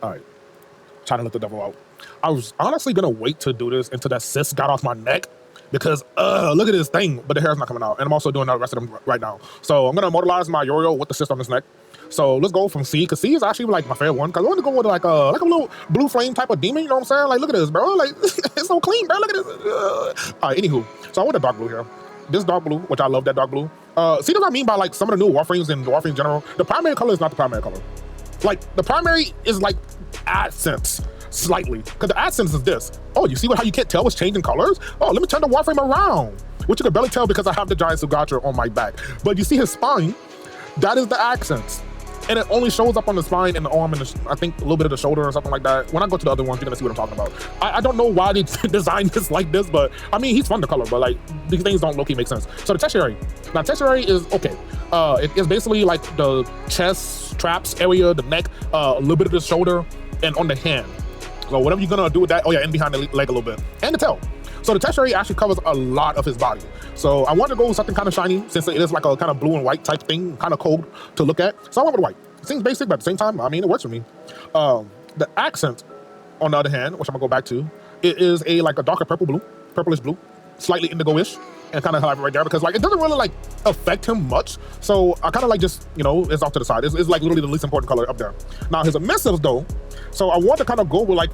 All right, trying to let the devil out. I was honestly gonna wait to do this until that cyst got off my neck because look at this thing, but the hair's not coming out. And I'm also doing the rest of them right now. So I'm gonna immortalize my Uriel with the cyst on his neck. So let's go from C, because C is actually like my favorite one. Because I want to go with like a little blue flame type of demon, you know what I'm saying? Like, look at this, bro. Like, it's so clean, bro. Look at this. All right, anywho. So I want the dark blue here. This dark blue, which I love that dark blue. See what I mean by like some of the new Warframes and Warframe in general? The primary color is not the primary color. Like, the primary is like accents slightly. Because the accents is this. Oh, you see how you can't tell what's changing colors? Oh, let me turn the Warframe around. Which you can barely tell because I have the giant Xaku on my back. But you see his spine? That is the accents. And it only shows up on the spine and the arm and I think a little bit of the shoulder or something like that. When I go to the other ones, you're gonna see what I'm talking about. I don't know why they designed this like this, but I mean, he's fun to color, but like these things don't low-key make sense. So the tertiary. Now tertiary is okay. It is basically like the chest, traps area, the neck, a little bit of the shoulder, and on the hand. So whatever you're gonna do with that, oh yeah, and behind the leg a little bit. And the tail. So the tertiary actually covers a lot of his body. So I wanted to go with something kind of shiny since it is like a kind of blue and white type thing, kind of cold to look at. So I went with white. It seems basic, but at the same time, I mean, it works for me. The accent, on the other hand, which I'm gonna go back to, it is like a darker purplish blue, slightly indigo-ish, and kind of highlight right there because like it doesn't really like affect him much. So I kind of like just, you know, it's off to the side. It's like literally the least important color up there. Now his emissives though, so I want to kind of go with like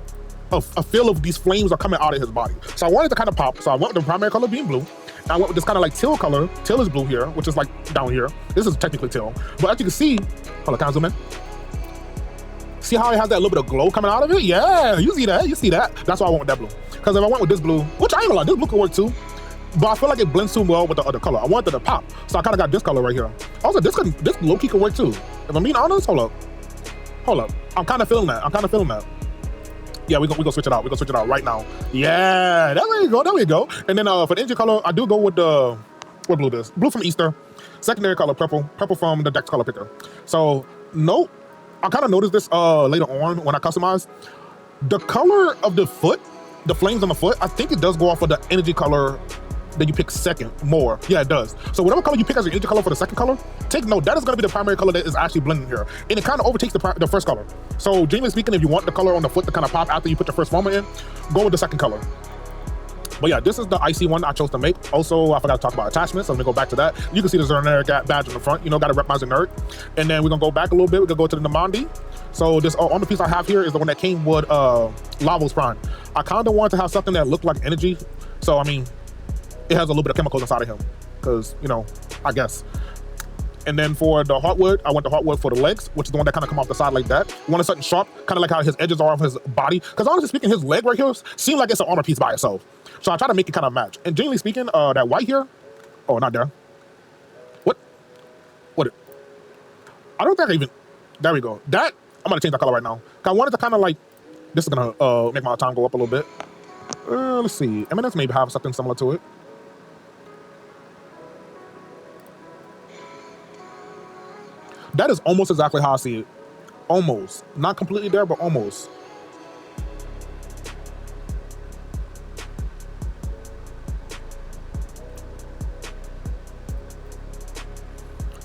a feel of these flames are coming out of his body. So I wanted to kind of pop. So I went with the primary color being blue. And I went with this kind of like teal color. Teal is blue here, which is like down here. This is technically teal. But as you can see, hold on, can I zoom in? See how it has that little bit of glow coming out of it? Yeah, you see that, you see that. That's why I went with that blue. Because if I went with this blue, which I ain't gonna lie, this blue could work too, but I feel like it blends too well with the other color. I wanted to pop. So I kind of got this color right here. Also, this low-key could work too. If I'm being honest, hold up. I'm kind of feeling that. Yeah, we gonna switch it out. We're gonna switch it out right now. Yeah, there we go. And then for the engine color, I do go with the, what blue this? Blue from Easter. Secondary color, purple from the Dex color picker. So, no, I kind of noticed this later on when I customized. The color of the foot, the flames on the foot, I think it does go off of the energy color that you pick second more. Yeah, it does. So whatever color you pick as your energy color for the second color, take note, that is gonna be the primary color that is actually blending here. And it kind of overtakes the first color. So generally speaking, if you want the color on the foot to kind of pop after you put your first former in, go with the second color. But yeah, this is the icy one I chose to make. Also, I forgot to talk about attachments, so let me go back to that. You can see the Xerneric badge on the front, you know, gotta rep my Xerneric. And then we're gonna go back a little bit, we're gonna go to the Namandi. So this armor piece I have here is the one that came with Lavos Prime. I kinda wanted to have something that looked like energy. So I mean, it has a little bit of chemicals inside of him, because, you know, I guess. And then for the heartwood, I went to heartwood for the legs, which is the one that kind of come off the side like that. You want something sharp, kind of like how his edges are of his body. Because honestly speaking, his leg right here seems like it's an armor piece by itself. So I try to make it kind of match. And generally speaking, that white here, oh, not there. What? I don't think I even, there we go. That, I'm gonna change that color right now. Cause I wanted to kind of like, this is gonna make my time go up a little bit. Let's see, Eminence maybe have something similar to it. That is almost exactly how I see it. Almost. Not completely there, but almost.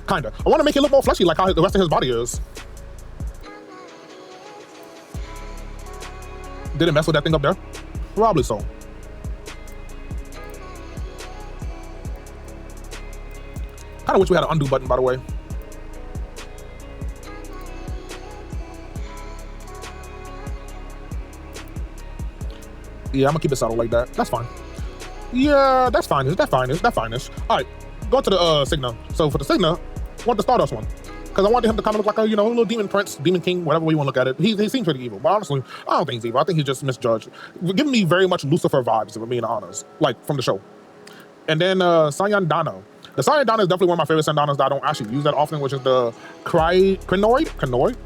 Kinda. I want to make it look more fleshy like how the rest of his body is. Did it mess with that thing up there? Probably so. Kinda wish we had an undo button, by the way. Yeah, I'm gonna keep it subtle like that. That's fine. Yeah, that's fine. That's fine-ish. All right, go to the Signa. So for the Signa, I want the Stardust one. Because I wanted him to kind of look like a, you know, little demon prince, demon king, whatever way you want to look at it. He seems pretty evil, but honestly, I don't think he's evil. I think he's just misjudged. Giving me very much Lucifer vibes, if I'm being honest, like from the show. And then Sayandana. The Sayandana is definitely one of my favorite Sandanas that I don't actually use that often, which is the Crinoid?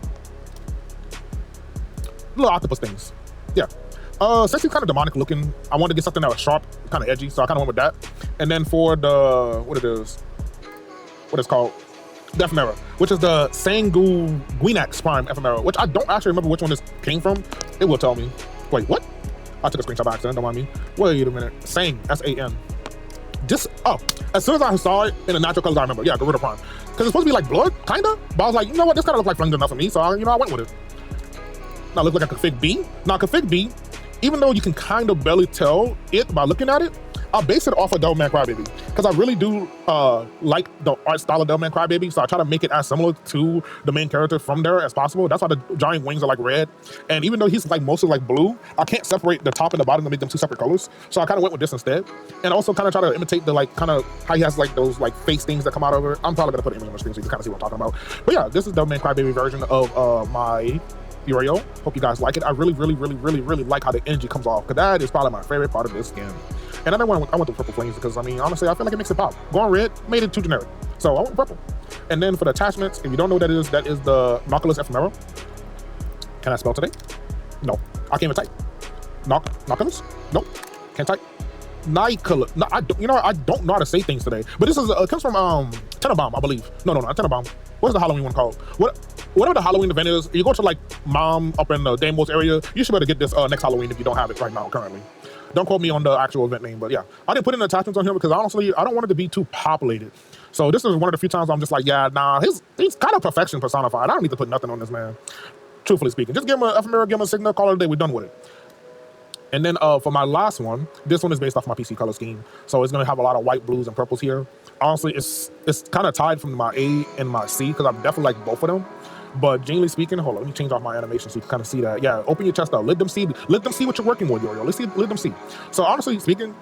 Little octopus things. Yeah. Since he's kind of demonic looking, I wanted to get something that was sharp, kind of edgy, so I kind of went with that. And then for the, what it's called, the ephemera, which is the Xaku Xaku Prime ephemera, which I don't actually remember which one this came from. It will tell me. Wait, what? I took a screenshot by accident, don't mind me. Wait a minute. Sang, S-A-N. Just, oh, as soon as I saw it in the natural colors, I remember. Yeah, Garuda Prime. Because it's supposed to be like blood, kinda. But I was like, you know what, this kind of looks like flames enough for me, so I went with it. Now look like a config B. Now config B, even though you can kind of barely tell it by looking at it, I base it off of Devilman Crybaby because I really do like the art style of Devilman Crybaby, so I try to make it as similar to the main character from there as possible. That's why the giant wings are like red, and even though he's like mostly like blue, I can't separate the top and the bottom to make them two separate colors, so I kind of went with this instead, and also kind of try to imitate the like kind of how he has like those like face things that come out of it. I'm probably gonna put an image on the screen so you can kind of see what I'm talking about. But yeah, this is Devilman Crybaby version of my Uriel. Hope you guys like it. I really like how the energy comes off, because that is probably my favorite part of this skin. And I went the purple flames because, I mean, honestly, I feel like it makes it pop. Going red made it too generic, so I went purple. And then for the attachments, if you don't know what that is the Nautilus Ephemeral. Can I spell today? No, I can't even type. Nautilus? Nope, can't type. Nicolor. No, I don't know how to say things today. But this is comes from Tenenbaum, I believe. No, not Tenenbaum. What's the Halloween one called? Whatever the Halloween event is, you go to like Mom up in the Damos area, you should better get this next Halloween if you don't have it right now currently. Don't quote me on the actual event name, but yeah. I didn't put in attachments on here because honestly, I don't want it to be too populated. So this is one of the few times I'm just like, yeah, nah, he's kind of perfection personified. I don't need to put nothing on this man, truthfully speaking. Just give him an ephemera, give him a signal, call it a day, we're done with it. And then for my last one, this one is based off my PC color scheme. So it's gonna have a lot of white, blues, and purples here. Honestly, it's kind of tied from my A and my C because I definitely like both of them. But generally speaking, hold on, let me change off my animation so you can kind of see that. Yeah, open your chest out, let them see what you're working with, Uriel. Let them see. So honestly speaking,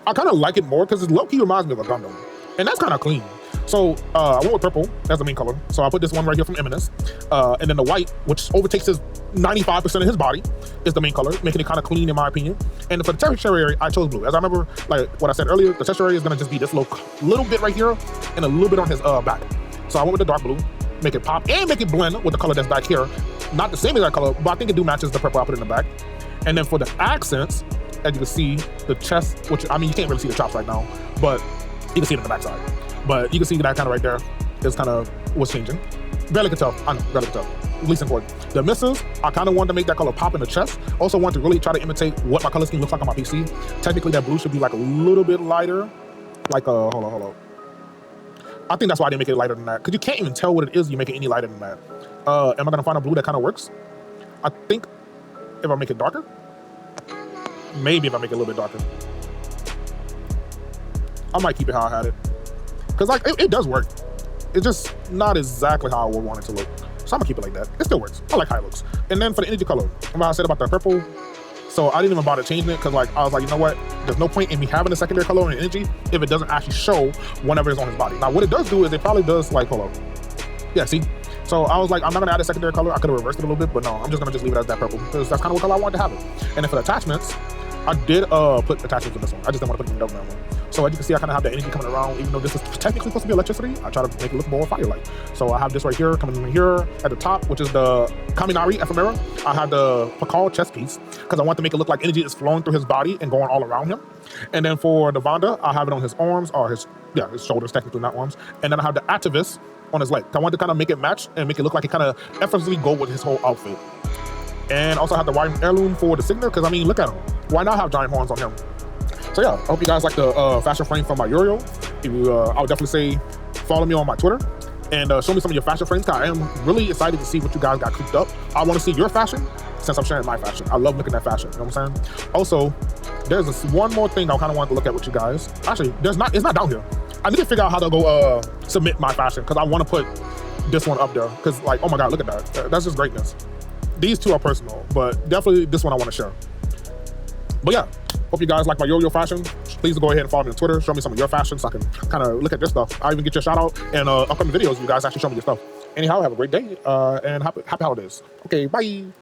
I kind of like it more because it low-key reminds me of a Gundam. And that's kind of clean. So I went with purple as the main color. So I put this one right here from Eminence. And then the white, which overtakes his 95% of his body, is the main color, making it kind of clean in my opinion. And for the texture area, I chose blue. As I remember, like what I said earlier, the texture area is gonna just be this little bit right here and a little bit on his back. So I went with the dark blue, make it pop and make it blend with the color that's back here. Not the same exact color, but I think it do matches the purple I put in the back. And then for the accents, as you can see, the chest, which I mean, you can't really see the chops right now, but you can see it in the backside. But you can see that kind of right there is kind of what's changing. Barely could tell, I know, barely could tell. Least important. The misses, I kind of wanted to make that color pop in the chest. Also wanted to really try to imitate what my color scheme looks like on my PC. Technically that blue should be like a little bit lighter. Like, hold on. I think that's why I didn't make it lighter than that, because you can't even tell what it is you make it any lighter than that. Am I gonna find a blue that kind of works? I think if I make it darker, maybe if I make it a little bit darker. I might keep it how I had it. Because like, it does work. It's just not exactly how I would want it to look. So I'm gonna keep it like that. It still works. I like how it looks. And then for the energy color, what I said about the purple, so I didn't even bother changing it because like I was like, you know what? There's no point in me having a secondary color and energy if it doesn't actually show whenever it's on his body. Now what it does do is it probably does like, hold on. Yeah, see? So I was like, I'm not gonna add a secondary color. I could have reversed it a little bit, but no, I'm just gonna leave it as that purple because that's kind of what color I wanted to have it. And then for the attachments, I did put attachments in this one. I just didn't want to put it in the Devilman one. So as you can see, I kind of have the energy coming around, even though this is technically supposed to be electricity. I try to make it look more fire-like. So I have this right here, coming in here at the top, which is the Kaminari Ephemera. I have the Pakal chest piece, because I want to make it look like energy is flowing through his body and going all around him. And then for the Vanda, I have it on his arms, or his shoulders, technically not arms. And then I have the Activist on his leg. I want to kind of make it match and make it look like it kind of effortlessly go with his whole outfit. And also have the Wyvern Heirloom for the signature, because I mean, look at him. Why not have giant horns on him? So yeah, I hope you guys like the fashion frame from my Uriel. If you, I would definitely say follow me on my Twitter and show me some of your fashion frames. I am really excited to see what you guys got cooked up. I want to see your fashion since I'm sharing my fashion. I love looking at fashion, you know what I'm saying? Also, there's this one more thing I kind of wanted to look at with you guys. Actually, it's not down here. I need to figure out how to go submit my fashion, because I want to put this one up there, because like, oh my God, look at that. That's just greatness. These two are personal, but definitely this one I want to share. But yeah, hope you guys like my Uriel fashion. Please go ahead and follow me on Twitter. Show me some of your fashion so I can kind of look at this stuff. I even get your shout out and upcoming videos. You guys actually show me your stuff. Anyhow, have a great day and happy holidays. Okay, bye.